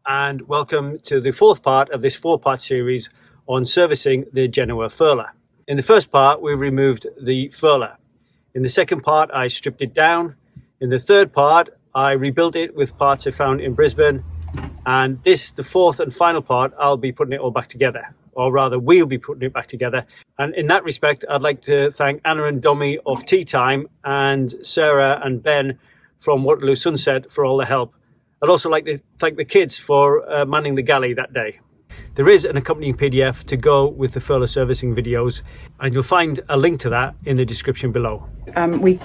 and welcome to the fourth part of this four-part series on servicing the Genoa Furler. In the first part, we removed the furler. In the second part, I stripped it down. In the third part, I rebuilt it with parts I found in Brisbane. And this, the fourth and final part, I'll be putting it all back together. Or rather, we'll be putting it back together. And in that respect, I'd like to thank Anna and Domi of Tea Time and Sarah and Ben from Waterloo Sunset for all the help. I'd also like to thank the kids for manning the galley that day. There is an accompanying PDF to go with the furler servicing videos, and you'll find a link to that in the description below. We've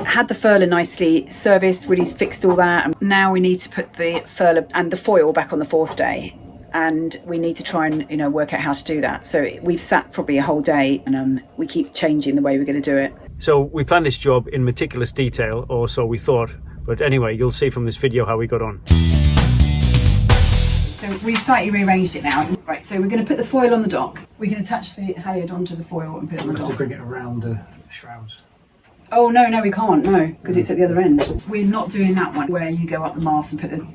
had the furler nicely serviced, Woody's fixed all that, and now we need to put the furler and the foil back on the forestay, and we need to try and work out how to do that. So we've sat probably a whole day, and we keep changing the way we're going to do it. So we planned this job in meticulous detail, or so we thought. But anyway, you'll see from this video how we got on. So we've slightly rearranged it now. Right, so we're going to put the foil on the dock. We can attach the halyard onto the foil and put it on the dock. To bring it around the shrouds. Oh, no, we can't, no, because it's at the other end. We're not doing that one where you go up the mast and put the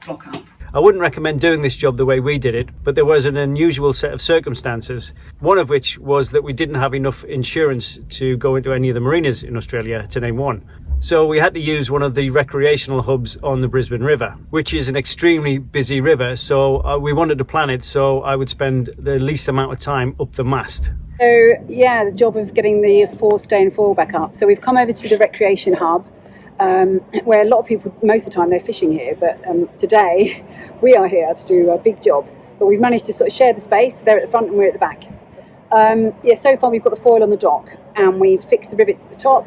block up. I wouldn't recommend doing this job the way we did it, but there was an unusual set of circumstances, one of which was that we didn't have enough insurance to go into any of the marinas in Australia, to name one. So we had to use one of the recreational hubs on the Brisbane River, which is an extremely busy river, so we wanted to plan it so I would spend the least amount of time up the mast. So yeah, the job of getting the forestay and foil back up. So we've come over to the recreation hub, where a lot of people, most of the time they're fishing here, but today we are here to do a big job. But we've managed to sort of share the space. They're at the front and we're at the back. So far we've got the foil on the dock and we've fixed the rivets at the top.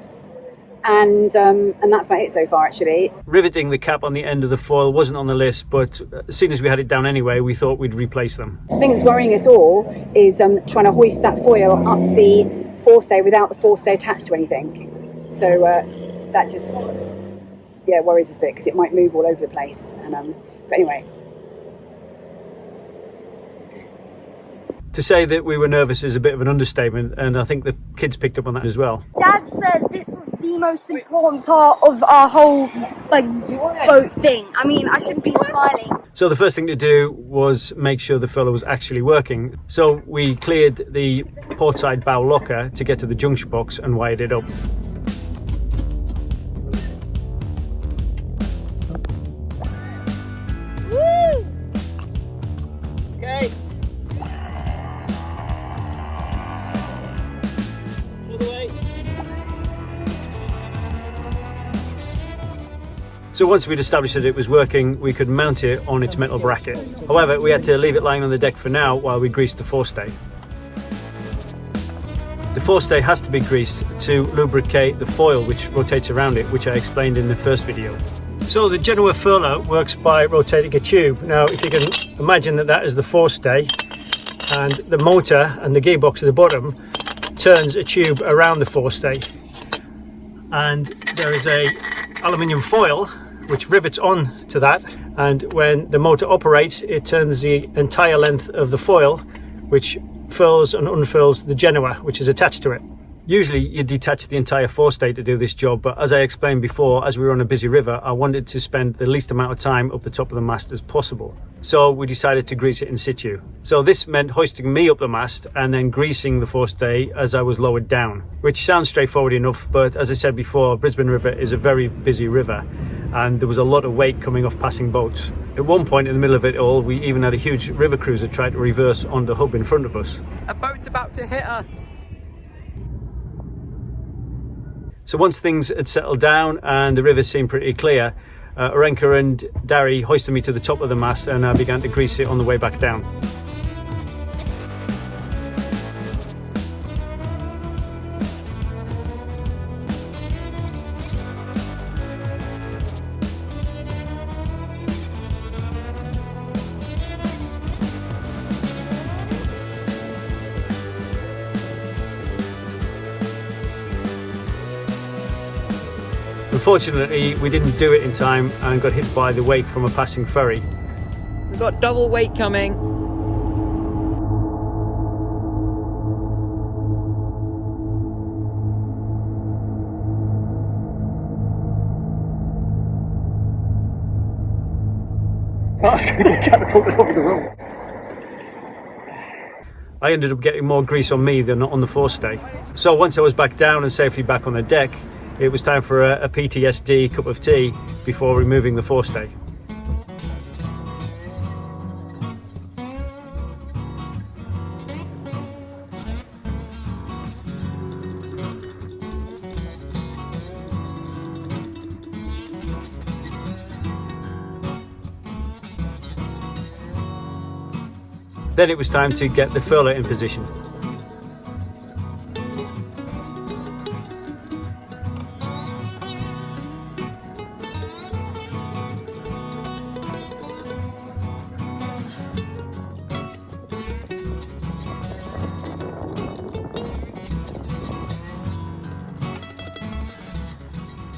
And that's about it so far, actually. Riveting the cap on the end of the foil wasn't on the list, but as soon as we had it down anyway, we thought we'd replace them. The thing that's worrying us all is trying to hoist that foil up the forestay without the forestay attached to anything. So that just worries us a bit because it might move all over the place. But anyway. To say that we were nervous is a bit of an understatement, and I think the kids picked up on that as well. Dad said this was the most important part of our whole boat thing. I mean, I shouldn't be smiling. So the first thing to do was make sure the furler was actually working. So we cleared the portside bow locker to get to the junction box and wired it up. Woo! Okay. So once we'd established that it was working, we could mount it on its metal bracket. However, we had to leave it lying on the deck for now while we greased the forestay. The forestay has to be greased to lubricate the foil which rotates around it, which I explained in the first video. So the Genoa Furler works by rotating a tube. Now, if you can imagine that is the forestay, and the motor and the gearbox at the bottom turns a tube around the forestay. And there is a aluminium foil which rivets on to that, and when the motor operates it turns the entire length of the foil, which furls and unfurls the Genoa which is attached to it. Usually you detach the entire forestay to do this job, but as I explained before, as we were on a busy river, I wanted to spend the least amount of time up the top of the mast as possible. So we decided to grease it in situ. So this meant hoisting me up the mast and then greasing the forestay as I was lowered down, which sounds straightforward enough, but as I said before, Brisbane River is a very busy river and there was a lot of weight coming off passing boats. At one point in the middle of it all, we even had a huge river cruiser try to reverse on the hub in front of us. A boat's about to hit us! So once things had settled down and the river seemed pretty clear, Orenka and Dari hoisted me to the top of the mast and I began to grease it on the way back down. Unfortunately, we didn't do it in time and got hit by the wake from a passing ferry. We've got double weight coming. fast we can catapult it over the rope. I ended up getting more grease on me than on the forestay. So once I was back down and safely back on the deck, it was time for a PTSD cup of tea before removing the forestay. Then it was time to get the furler in position.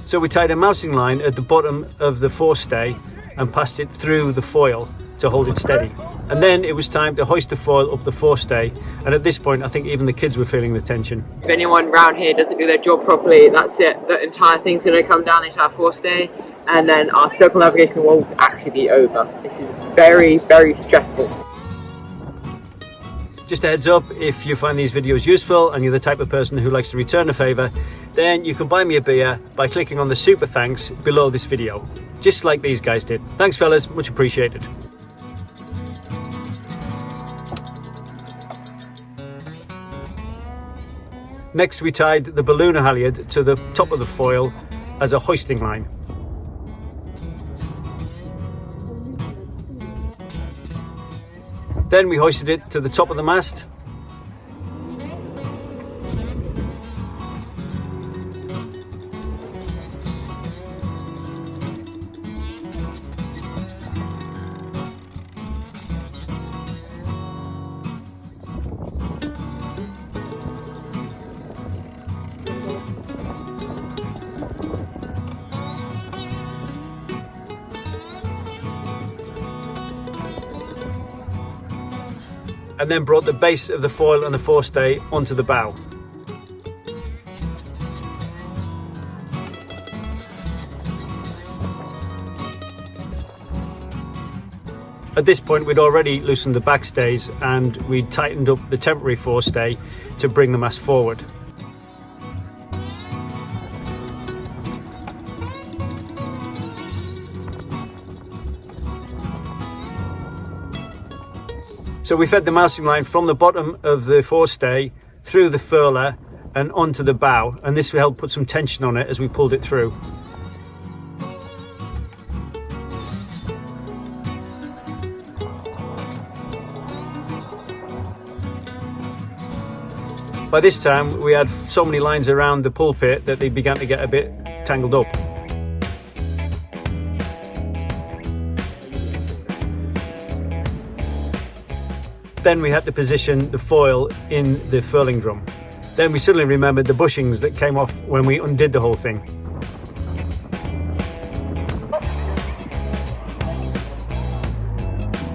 So we tied a mousing line at the bottom of the forestay and passed it through the foil to hold it steady. And then it was time to hoist the foil up the forestay, and at this point I think even the kids were feeling the tension. If anyone around here doesn't do their job properly, that's it. The entire thing's going to come down into our forestay, and then our circle navigation will actually be over. This is very, very stressful. Just a heads up, if you find these videos useful and you're the type of person who likes to return a favour, then you can buy me a beer by clicking on the super thanks below this video, just like these guys did. Thanks fellas, much appreciated. Next we tied the ballooner halyard to the top of the foil as a hoisting line. Then we hoisted it to the top of the mast. And then brought the base of the foil and the forestay onto the bow. At this point we'd already loosened the backstays and we'd tightened up the temporary forestay to bring the mast forward. So we fed the mousing line from the bottom of the forestay through the furler and onto the bow, and this will help put some tension on it as we pulled it through. By this time we had so many lines around the pulpit that they began to get a bit tangled up. Then we had to position the foil in the furling drum. Then we suddenly remembered the bushings that came off when we undid the whole thing.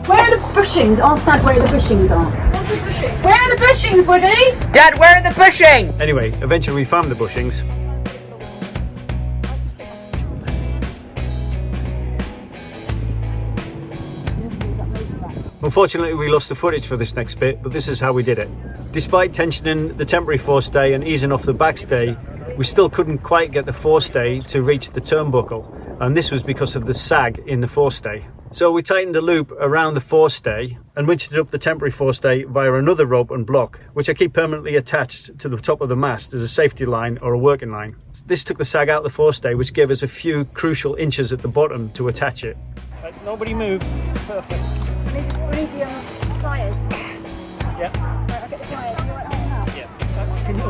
Where are the bushings? Ask Dad where the bushings are. What's the bushing? Where are the bushings, Woody? Dad, where are the bushing? Anyway, eventually we found the bushings. Unfortunately we lost the footage for this next bit, but this is how we did it. Despite tensioning the temporary forestay and easing off the backstay, we still couldn't quite get the forestay to reach the turnbuckle, and this was because of the sag in the forestay. So we tightened a loop around the forestay and winched up the temporary forestay via another rope and block, which I keep permanently attached to the top of the mast as a safety line or a working line. This took the sag out of the forestay, which gave us a few crucial inches at the bottom to attach it. Nobody move, it's perfect. We need the pliers. Yeah. Right, I'll get the pliers. You want that? Yeah.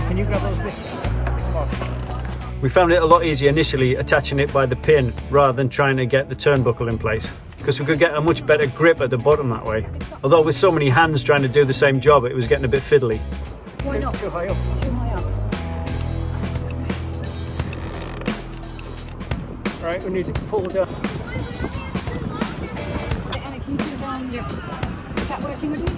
Can you grab those bits? We found it a lot easier initially attaching it by the pin rather than trying to get the turnbuckle in place, because we could get a much better grip at the bottom that way. Although with so many hands trying to do the same job, it was getting a bit fiddly. Why not? Too high up. Too high up. Right, we need to pull down. Anna, can you pull down? Yeah. Is that working with you?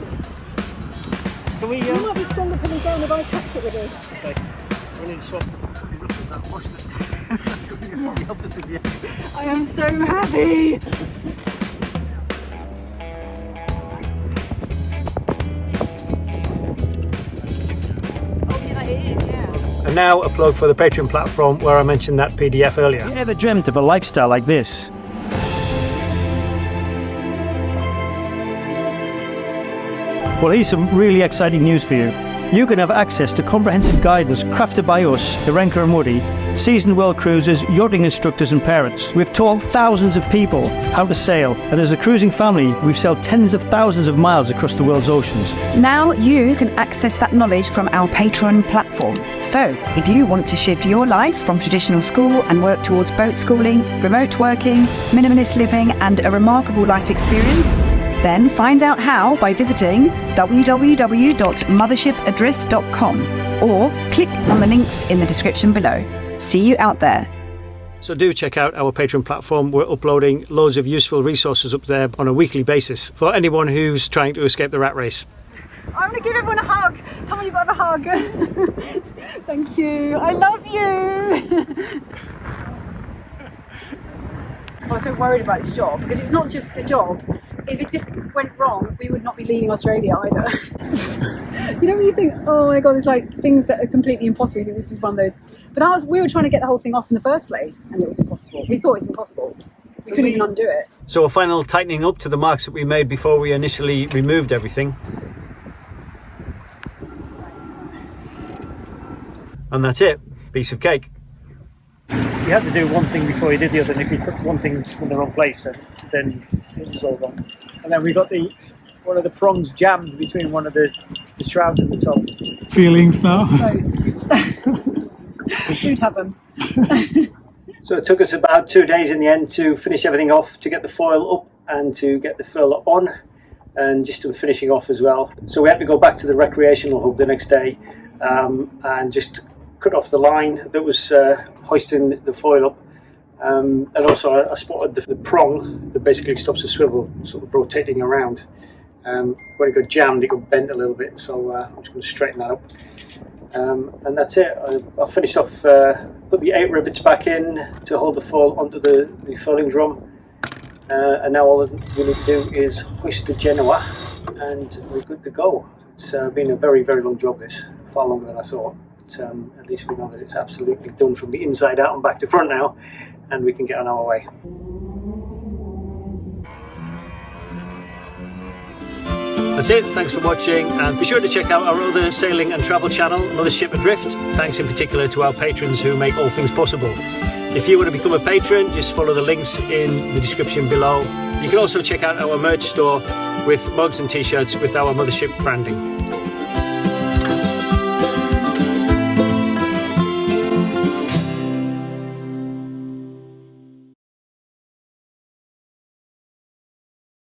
Can we? You might be stronger pulling down if I touch it with you. Okay. We need to swap. I am so happy. And now a plug for the Patreon platform where I mentioned that PDF earlier. Have you ever dreamt of a lifestyle like this? Well, here's some really exciting news for you. You can have access to comprehensive guidance crafted by us, the Renker and Woody, seasoned world cruisers, yachting instructors and parents. We've taught thousands of people how to sail, and as a cruising family, we've sailed tens of thousands of miles across the world's oceans. Now you can access that knowledge from our Patreon platform. So, if you want to shift your life from traditional school and work towards boat schooling, remote working, minimalist living, and a remarkable life experience, then find out how by visiting www.mothershipadrift.com or click on the links in the description below. See you out there. So do check out our Patreon platform. We're uploading loads of useful resources up there on a weekly basis for anyone who's trying to escape the rat race. I'm going to give everyone a hug. Come on, you've got a hug. Thank you. I love you. I was so worried about this job because it's not just the job. If it just went wrong, we would not be leaving Australia either. You know when you think, oh my god, there's like things that are completely impossible. You think this is one of those. But we were trying to get the whole thing off in the first place, and it was impossible. We thought it was impossible. We couldn't even undo it. So a final tightening up to the marks that we made before we initially removed everything. And that's it. Piece of cake. You had to do one thing before you did the other, and if you put one thing in the wrong place, then it was all wrong. And then we got one of the prongs jammed between one of the shrouds at the top. Feelings now? Boats. We'd have them. So it took us about 2 days in the end to finish everything off, to get the foil up and to get the furler on, and just to finishing off as well. So we had to go back to the recreational hub the next day and just cut off the line that was hoisting the foil up. And also I spotted the prong that basically stops the swivel sort of rotating around. When it got jammed, it got bent a little bit, so I'm just going to straighten that up. And that's it. I finished off, put the 8 rivets back in to hold the foil onto the furling drum. And now all we need to do is hoist the Genoa and we're good to go. It's been a very, very long job, this, far longer than I thought. But at least we know that it's absolutely done from the inside out and back to front now, and we can get on our way. That's it, thanks for watching, and be sure to check out our other sailing and travel channel, Mothership Adrift. Thanks in particular to our patrons who make all things possible. If you want to become a patron, just follow the links in the description below. You can also check out our merch store with mugs and t-shirts with our Mothership branding.